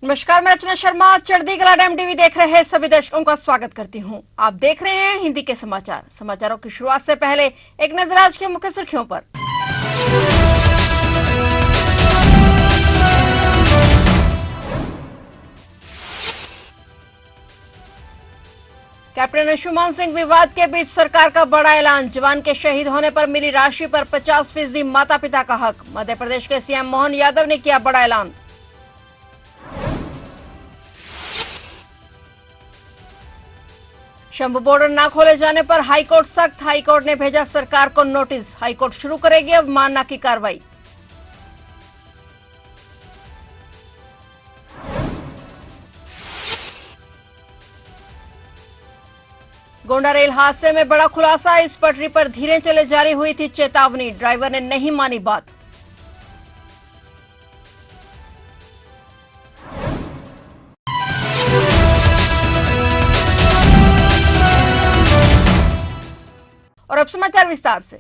नमस्कार, मैं रचना शर्मा। चढ़ती कला टाइम टीवी देख रहे सभी दर्शकों का स्वागत करती हूं। आप देख रहे हैं हिंदी के समाचार। समाचारों की शुरुआत से पहले एक नजर आज की मुख्य सुर्खियों पर। कैप्टन अंशुमान सिंह विवाद के बीच सरकार का बड़ा ऐलान। जवान के शहीद होने पर मिली राशि पर 50% माता पिता का हक। मध्य प्रदेश के सीएम मोहन यादव ने किया बड़ा ऐलान। शंभू बॉर्डर न खोले जाने पर हाईकोर्ट सख्त। हाईकोर्ट ने भेजा सरकार को नोटिस। हाईकोर्ट शुरू करेगी अवमानना की कार्रवाई। गोंडा रेल हादसे में बड़ा खुलासा। इस पटरी पर धीरे चले जारी हुई थी चेतावनी। ड्राइवर ने नहीं मानी बात। और अब समाचार विस्तार से।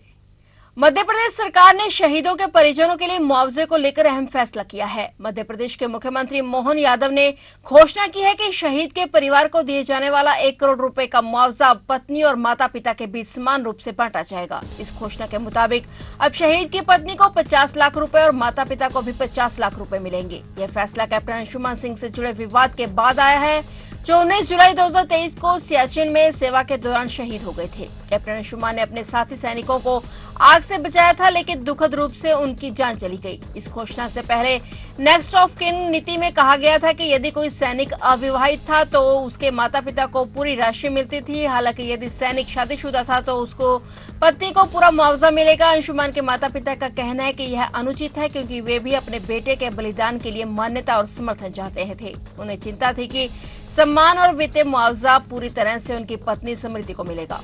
मध्य प्रदेश सरकार ने शहीदों के परिजनों के लिए मुआवजे को लेकर अहम फैसला किया है। मध्य प्रदेश के मुख्यमंत्री मोहन यादव ने घोषणा की है कि शहीद के परिवार को दिए जाने वाला 1 करोड़ रुपए का मुआवजा पत्नी और माता पिता के बीच समान रूप से बांटा जाएगा। इस घोषणा के मुताबिक अब शहीद की पत्नी को 50 लाख रुपए और माता पिता को भी 50 लाख रुपए मिलेंगे। यह फैसला कैप्टन अंशुमान सिंह से जुड़े विवाद के बाद आया है, जो 19 जुलाई 2023 को सियाचिन में सेवा के दौरान शहीद हो गए थे। कैप्टन अंशुमान ने अपने साथी सैनिकों को आग से बचाया था, लेकिन दुखद रूप से उनकी जान चली गई। इस घोषणा से पहले नेक्स्ट ऑफ किन नीति में कहा गया था कि यदि कोई सैनिक अविवाहित था तो उसके माता पिता को पूरी राशि मिलती थी। हालांकि यदि सैनिक शादीशुदा था तो उसको पत्नी को पूरा मुआवजा मिलेगा। अंशुमान के माता पिता का कहना है कि यह अनुचित है, क्योंकि वे भी अपने बेटे के बलिदान के लिए मान्यता और समर्थन चाहते थे। उन्हें चिंता थी कि सम्मान और वित्तीय मुआवजा पूरी तरह से उनकी पत्नी स्मृति को मिलेगा।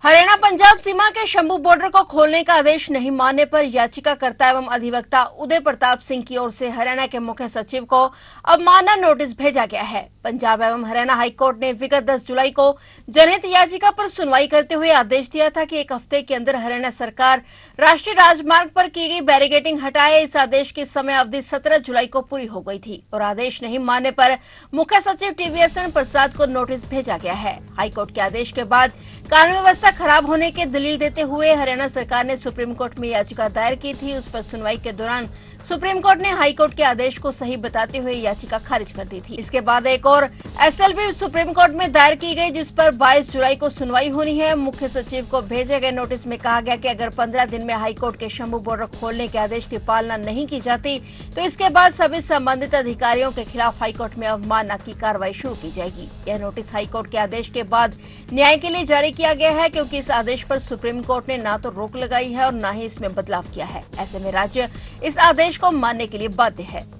हरियाणा पंजाब सीमा के शंभू बॉर्डर को खोलने का आदेश नहीं मानने पर याचिकाकर्ता एवं अधिवक्ता उदय प्रताप सिंह की ओर से हरियाणा के मुख्य सचिव को अवमानना नोटिस भेजा गया है। पंजाब एवं हरियाणा हाईकोर्ट ने विगत 10 जुलाई को जनहित याचिका पर सुनवाई करते हुए आदेश दिया था कि 1 हफ्ते के अंदर हरियाणा सरकार राष्ट्रीय राजमार्ग पर की गई बैरिकेडिंग हटाए। इस आदेश की समय अवधि 17 जुलाई को पूरी हो गई थी और आदेश नहीं मानने पर मुख्य सचिव टीवीएसएन प्रसाद को नोटिस भेजा गया है। हाईकोर्ट के आदेश के बाद कानून व्यवस्था खराब होने के दलील देते हुए हरियाणा सरकार ने सुप्रीम कोर्ट में याचिका दायर की थी। उस पर सुनवाई के दौरान सुप्रीम कोर्ट ने हाईकोर्ट के आदेश को सही बताते हुए याचिका खारिज कर दी थी। इसके बाद एक और एसएलपी सुप्रीम कोर्ट में दायर की गई, जिस पर 22 जुलाई को सुनवाई होनी है। मुख्य सचिव को भेजे गए नोटिस में कहा गया कि अगर 15 दिन में हाईकोर्ट के शंभू बॉर्डर खोलने के आदेश की पालना नहीं की जाती तो इसके बाद सभी संबंधित अधिकारियों के खिलाफ हाईकोर्ट में अवमानना की कार्रवाई शुरू की जाएगी। यह नोटिस हाईकोर्ट के आदेश के बाद न्याय के लिए जारी किया गया है, क्योंकि इस आदेश पर सुप्रीम कोर्ट ने ना तो रोक लगाई है और न ही इसमें बदलाव किया है। ऐसे में राज्य इस आदेश को मानने के लिए बाध्य है।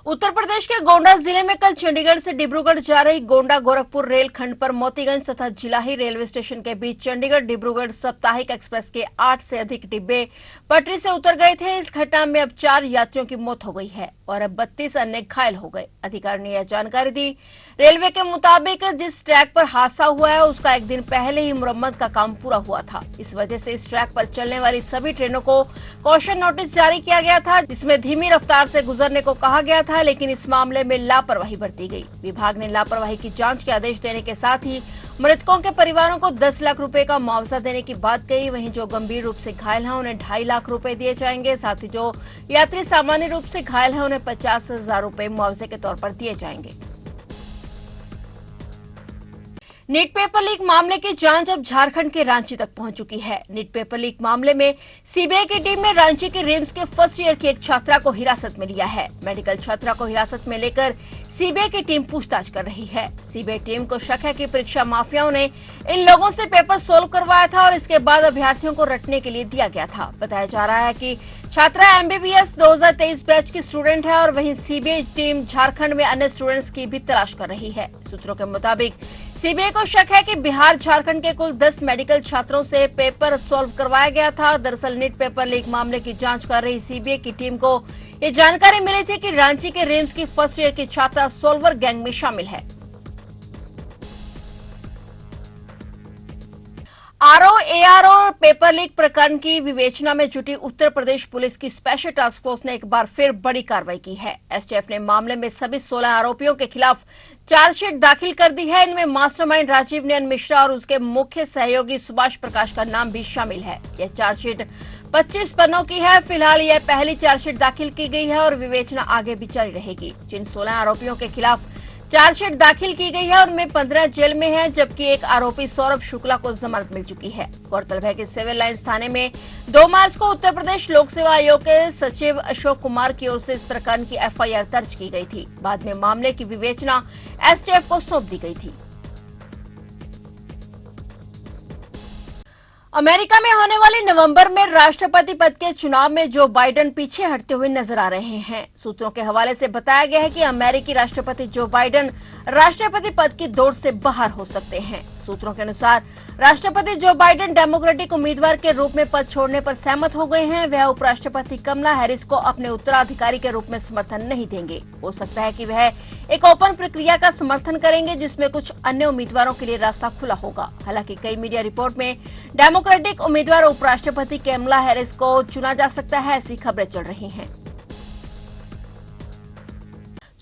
उत्तर प्रदेश के गोंडा जिले में कल चंडीगढ़ से डिब्रूगढ़ जा रही गोंडा गोरखपुर रेल खंड पर मोतीगंज तथा जिलाही रेलवे स्टेशन के बीच चंडीगढ़ डिब्रूगढ़ साप्ताहिक एक्सप्रेस के 8 से अधिक डिब्बे पटरी से उतर गए थे। इस घटना में अब 4 यात्रियों की मौत हो गई है और अब 32 अन्य घायल हो गए। अधिकारियों ने यह जानकारी दी। रेलवे के मुताबिक जिस ट्रैक पर हादसा हुआ है उसका 1 दिन पहले ही मुरम्मत का काम पूरा हुआ था। इस वजह से इस ट्रैक पर चलने वाली सभी ट्रेनों को कॉशन नोटिस जारी किया गया था, जिसमें धीमी रफ्तार से गुजरने को कहा गया था, लेकिन इस मामले में लापरवाही बरती गई। विभाग ने लापरवाही की जांच के आदेश देने के साथ ही मृतकों के परिवारों को 10 लाख रुपए का मुआवजा देने की बात कही। वहीं जो गंभीर रूप से घायल हैं उन्हें 2.5 लाख रुपए दिए जाएंगे। साथ ही जो यात्री सामान्य रूप से घायल हैं उन्हें 50,000 रुपए मुआवजे के तौर पर दिए जाएंगे। नीट पेपर लीक मामले की जांच अब झारखंड के रांची तक पहुंच चुकी है। नीट पेपर लीक मामले में सीबीआई की टीम ने रांची के रिम्स के फर्स्ट ईयर की एक छात्रा को हिरासत में लिया है। मेडिकल छात्रा को हिरासत में लेकर सीबीआई की टीम पूछताछ कर रही है। सीबीआई टीम को शक है कि परीक्षा माफियाओं ने इन लोगों से पेपर सोल्व करवाया था और इसके बाद अभ्यर्थियों को रटने के लिए दिया गया था। बताया जा रहा है कि छात्रा एमबीबीएस 2023 बैच की स्टूडेंट है और वहीं सीबीआई टीम झारखंड में अन्य स्टूडेंट्स की भी तलाश कर रही है। सूत्रों के मुताबिक सीबीआई को शक है कि बिहार झारखंड के कुल 10 मेडिकल छात्रों से पेपर सॉल्व करवाया गया था। दरअसल नीट पेपर लीक मामले की जांच कर रही सीबीआई की टीम को ये जानकारी मिली थी कि रांची के रिम्स की फर्स्ट ईयर की छात्रा सोल्वर गैंग में शामिल है। एआरओ पेपर लीक प्रकरण की विवेचना में जुटी उत्तर प्रदेश पुलिस की स्पेशल टास्क फोर्स ने एक बार फिर बड़ी कार्रवाई की है। एसटीएफ ने मामले में सभी 16 आरोपियों के खिलाफ चार्जशीट दाखिल कर दी है। इनमें मास्टरमाइंड राजीव नयन मिश्रा और उसके मुख्य सहयोगी सुभाष प्रकाश का नाम भी शामिल है। यह चार्जशीट 25 पन्नों की है। फिलहाल यह पहली चार्जशीट दाखिल की गई है और विवेचना आगे भी जारी रहेगी। जिन 16 आरोपियों के खिलाफ चार्जशीट दाखिल की गई है उनमें 15 जेल में हैं, जबकि एक आरोपी सौरभ शुक्ला को जमानत मिल चुकी है। गौरतलब है कि सिविल लाइंस थाने में 2 मार्च को उत्तर प्रदेश लोक सेवा आयोग के सचिव अशोक कुमार की ओर से इस प्रकरण की एफआईआर दर्ज की गई थी। बाद में मामले की विवेचना एसटीएफ को सौंप दी गई थी। अमेरिका में होने वाले नवंबर में राष्ट्रपति पद के चुनाव में जो बाइडेन पीछे हटते हुए नजर आ रहे हैं। सूत्रों के हवाले से बताया गया है कि अमेरिकी राष्ट्रपति जो बाइडेन राष्ट्रपति पद की दौड़ से बाहर हो सकते हैं। सूत्रों के अनुसार राष्ट्रपति जो बाइडेन डेमोक्रेटिक उम्मीदवार के रूप में पद छोड़ने पर सहमत हो गए हैं। वह उपराष्ट्रपति कमला हैरिस को अपने उत्तराधिकारी के रूप में समर्थन नहीं देंगे। हो सकता है कि वह एक ओपन प्रक्रिया का समर्थन करेंगे जिसमें कुछ अन्य उम्मीदवारों के लिए रास्ता खुला होगा। हालांकि कई मीडिया रिपोर्ट में डेमोक्रेटिक उम्मीदवार उपराष्ट्रपति कमला हैरिस को चुना जा सकता है, ऐसी खबरें चल रही हैं।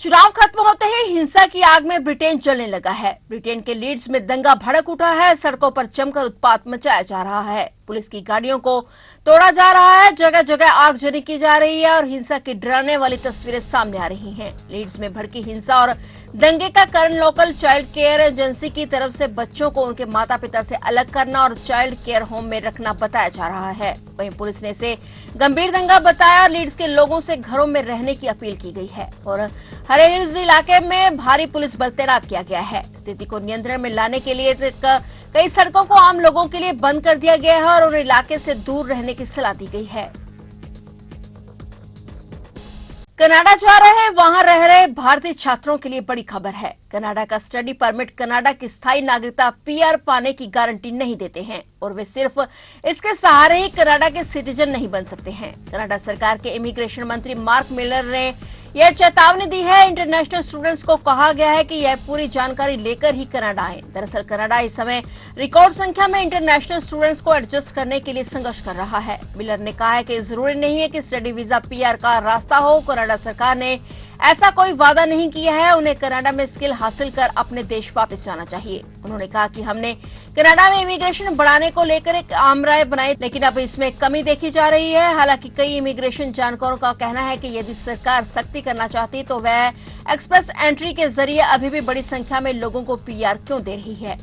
चुनाव खत्म होते ही हिंसा की आग में ब्रिटेन जलने लगा है। ब्रिटेन के लीड्स में दंगा भड़क उठा है। सड़कों पर जमकर उत्पात मचाया जा रहा है। पुलिस की गाड़ियों को तोड़ा जा रहा है। जगह जगह आगजनी की जा रही है और हिंसा की डराने वाली तस्वीरें सामने आ रही हैं। लीड्स में भड़की हिंसा और दंगे का कारण लोकल चाइल्ड केयर एजेंसी की तरफ से बच्चों को उनके माता पिता से अलग करना और चाइल्ड केयर होम में रखना बताया जा रहा है। वहीं पुलिस ने इसे गंभीर दंगा बताया और लीड्स के लोगों से घरों में रहने की अपील की गई है और हरे हिल्स इलाके में भारी पुलिस बल तैनात किया गया है। स्थिति को नियंत्रण में लाने के लिए कई सड़कों को आम लोगों के लिए बंद कर दिया गया है और उन इलाके से दूर रहने की सलाह दी गई है। कनाडा जा रहे वहां रह रहे भारतीय छात्रों के लिए बड़ी खबर है। कनाडा का स्टडी परमिट कनाडा की स्थायी नागरिकता पीआर पाने की गारंटी नहीं देते हैं और वे सिर्फ इसके सहारे ही कनाडा के सिटीजन नहीं बन सकते हैं। कनाडा सरकार के इमिग्रेशन मंत्री मार्क मिलर ने यह चेतावनी दी है। इंटरनेशनल स्टूडेंट्स को कहा गया है कि यह पूरी जानकारी लेकर ही कनाडा आए। दरअसल कनाडा इस समय रिकॉर्ड संख्या में इंटरनेशनल स्टूडेंट्स को एडजस्ट करने के लिए संघर्ष कर रहा है। मिलर ने कहा है कि जरूरी नहीं है कि स्टडी वीजा पीआर का रास्ता हो। कनाडा सरकार ने ऐसा कोई वादा नहीं किया है। उन्हें कनाडा में स्किल हासिल कर अपने देश वापस जाना चाहिए। उन्होंने कहा कि हमने कनाडा में इमिग्रेशन बढ़ाने को लेकर एक आम राय बनाई, लेकिन अब इसमें कमी देखी जा रही है। हालांकि कई इमिग्रेशन जानकारों का कहना है कि यदि सरकार सख्ती करना चाहती तो वह एक्सप्रेस एंट्री के जरिए अभी भी बड़ी संख्या में लोगों को पीआर क्यों दे रही है।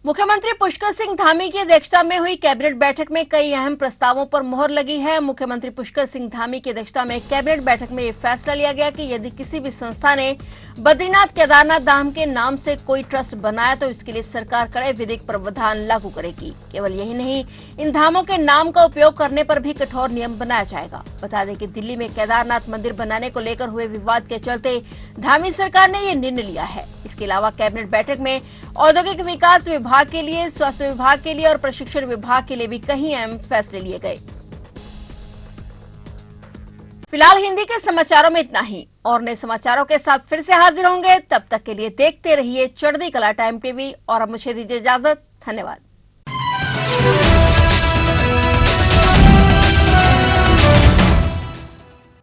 मुख्यमंत्री पुष्कर सिंह धामी की अध्यक्षता में हुई कैबिनेट बैठक में कई अहम प्रस्तावों पर मुहर लगी है। मुख्यमंत्री पुष्कर सिंह धामी की अध्यक्षता में कैबिनेट बैठक में ये फैसला लिया गया कि यदि किसी भी संस्था ने बद्रीनाथ केदारनाथ धाम के नाम से कोई ट्रस्ट बनाया तो इसके लिए सरकार कड़े विधिक प्रावधान लागू करेगी। केवल यही नहीं, इन धामों के नाम का उपयोग करने पर भी कठोर नियम बनाया जाएगा। बता दें कि दिल्ली में केदारनाथ मंदिर बनाने को लेकर हुए विवाद के चलते धामी सरकार ने ये निर्णय लिया है। इसके अलावा कैबिनेट बैठक में औद्योगिक विकास विभाग के लिए, स्वास्थ्य विभाग के लिए और प्रशिक्षण विभाग के लिए भी कई अहम फैसले लिए गए। फिलहाल हिंदी के समाचारों में इतना ही और नए समाचारों के साथ फिर से हाजिर होंगे। तब तक के लिए देखते रहिए चढ़ती कला टाइम टीवी और अब मुझे दीजिए इजाजत। धन्यवाद।